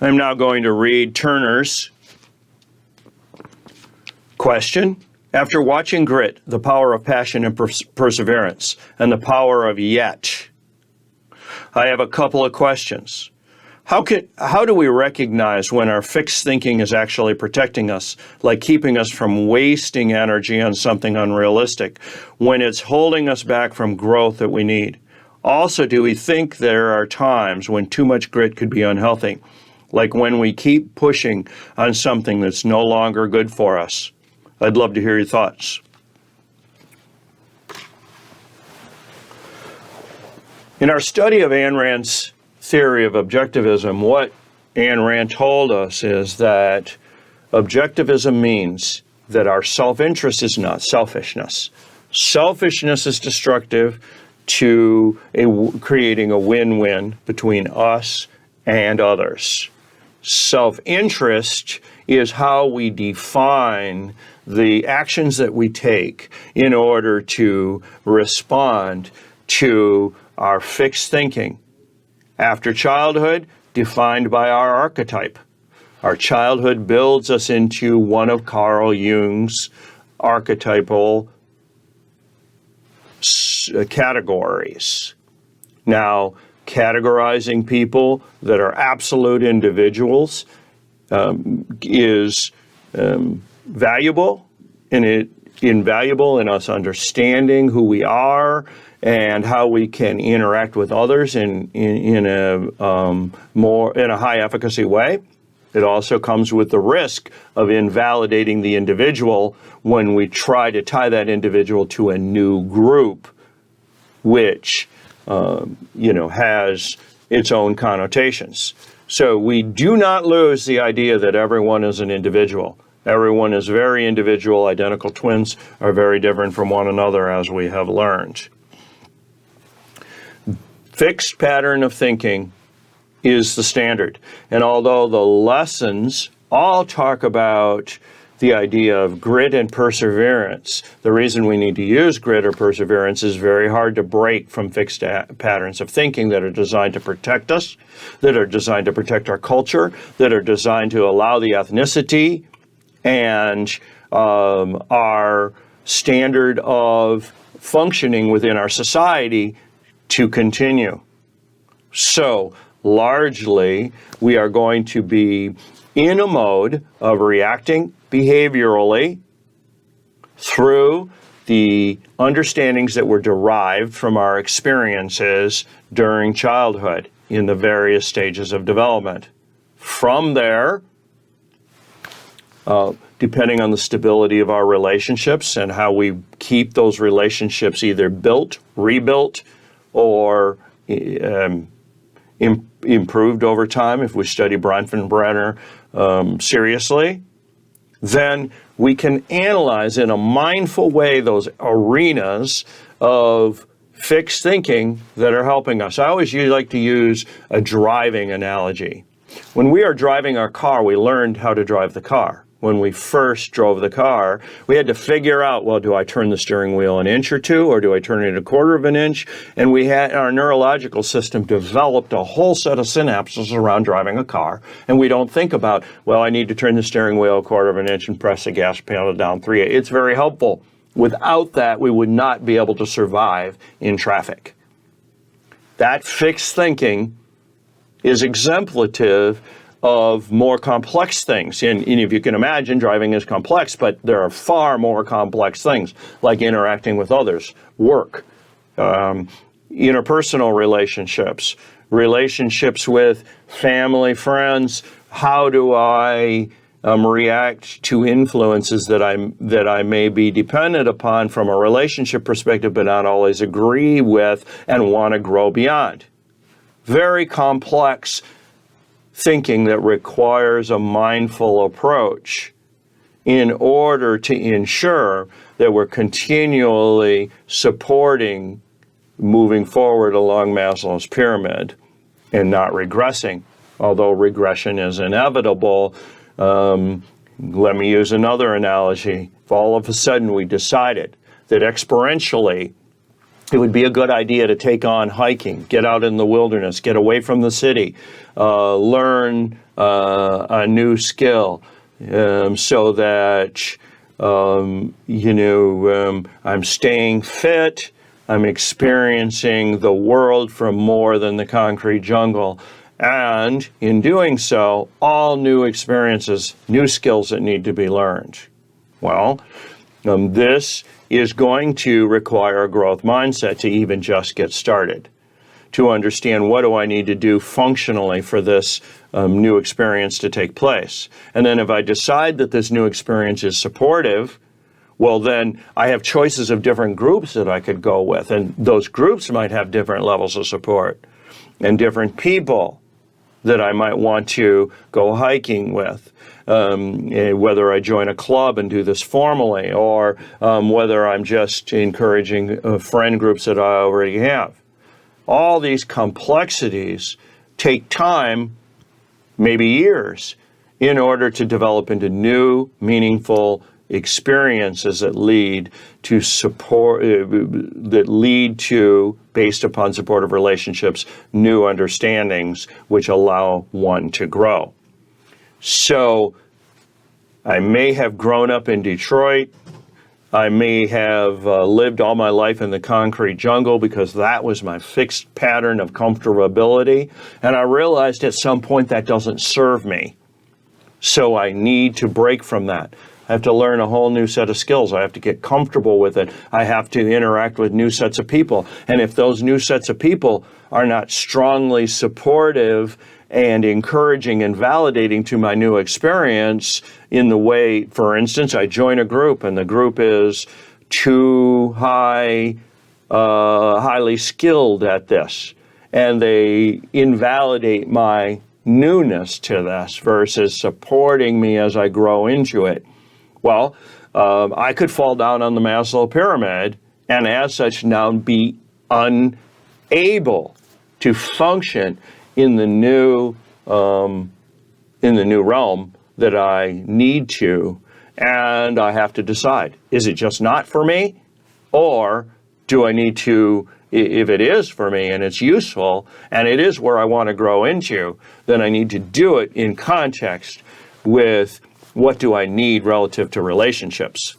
I'm now going to read Turner's question. After watching Grit, The Power of Passion and Perseverance, and The Power of Yet, I have a couple of questions. How do we recognize when our fixed thinking is actually protecting us, like keeping us from wasting energy on something unrealistic, when it's holding us back from growth that we need? Also, do we think there are times when too much grit could be unhealthy, like when we keep pushing on something that's no longer good for us? I'd love to hear your thoughts. In our study of Ayn Rand's theory of objectivism, what Ayn Rand told us is that objectivism means that our self-interest is not selfishness. Selfishness is destructive to creating a win-win between us and others. Self-interest is how we define the actions that we take in order to respond to our fixed thinking. After childhood, defined by our archetype. Our childhood builds us into one of Carl Jung's archetypal categories. Now, categorizing people that are absolute individuals is valuable, and invaluable in us understanding who we are and how we can interact with others in a high efficacy way. It also comes with the risk of invalidating the individual when we try to tie that individual to a new group, which has its own connotations. So we do not lose the idea that everyone is an individual. Everyone is very individual. Identical twins are very different from one another, as we have learned. Fixed pattern of thinking is the standard. And although the lessons all talk about the idea of grit and perseverance, the reason we need to use grit or perseverance is very hard to break from fixed patterns of thinking that are designed to protect us, that are designed to protect our culture, that are designed to allow the ethnicity and our standard of functioning within our society to continue. So, largely, we are going to be in a mode of reacting behaviorally through the understandings that were derived from our experiences during childhood in the various stages of development. From there, depending on the stability of our relationships and how we keep those relationships either built, rebuilt, or improved over time, if we study Bronfenbrenner seriously, then we can analyze in a mindful way those arenas of fixed thinking that are helping us. I always like to use a driving analogy. When we are driving our car, we learned how to drive the car. When we first drove the car, we had to figure out, well, do I turn the steering wheel an inch or two, or do I turn it a quarter of an inch? And our neurological system developed a whole set of synapses around driving a car. And we don't think about, well, I need to turn the steering wheel a quarter of an inch and press the gas pedal down 3. It's very helpful. Without that, we would not be able to survive in traffic. That fixed thinking is exemplative of more complex things. And if you can imagine, driving is complex, but there are far more complex things, like interacting with others, work, interpersonal relationships, relationships with family, friends. How do I react to influences that I may be dependent upon from a relationship perspective, but not always agree with and want to grow beyond? Very complex thinking that requires a mindful approach in order to ensure that we're continually supporting moving forward along Maslow's pyramid and not regressing. Although regression is inevitable, let me use another analogy. If all of a sudden we decided that experientially it would be a good idea to take on hiking, get out in the wilderness, get away from the city, learn a new skill, so that I'm staying fit, I'm experiencing the world from more than the concrete jungle, and in doing so, all new experiences, new skills that need to be learned. Well, this is going to require a growth mindset to even just get started, to understand what do I need to do functionally for this new experience to take place. And then if I decide that this new experience is supportive, well, then I have choices of different groups that I could go with, and those groups might have different levels of support and different people that I might want to go hiking with, whether I join a club and do this formally, or whether I'm just encouraging friend groups that I already have. All these complexities take time, maybe years, in order to develop into new, meaningful experiences that lead to based upon supportive relationships, new understandings which allow one to grow. So I may have grown up in Detroit. I may have lived all my life in the concrete jungle because that was my fixed pattern of comfortability. And I realized at some point that doesn't serve me. So I need to break from that. I have to learn a whole new set of skills. I have to get comfortable with it. I have to interact with new sets of people. And if those new sets of people are not strongly supportive and encouraging and validating to my new experience in the way, for instance, I join a group and the group is too highly skilled at this, and they invalidate my newness to this versus supporting me as I grow into it. Well, I could fall down on the Maslow pyramid and as such now be unable to function in the new realm that I need to, and I have to decide, is it just not for me? Or do I need to, if it is for me and it's useful and it is where I want to grow into, then I need to do it in context with what do I need relative to relationships.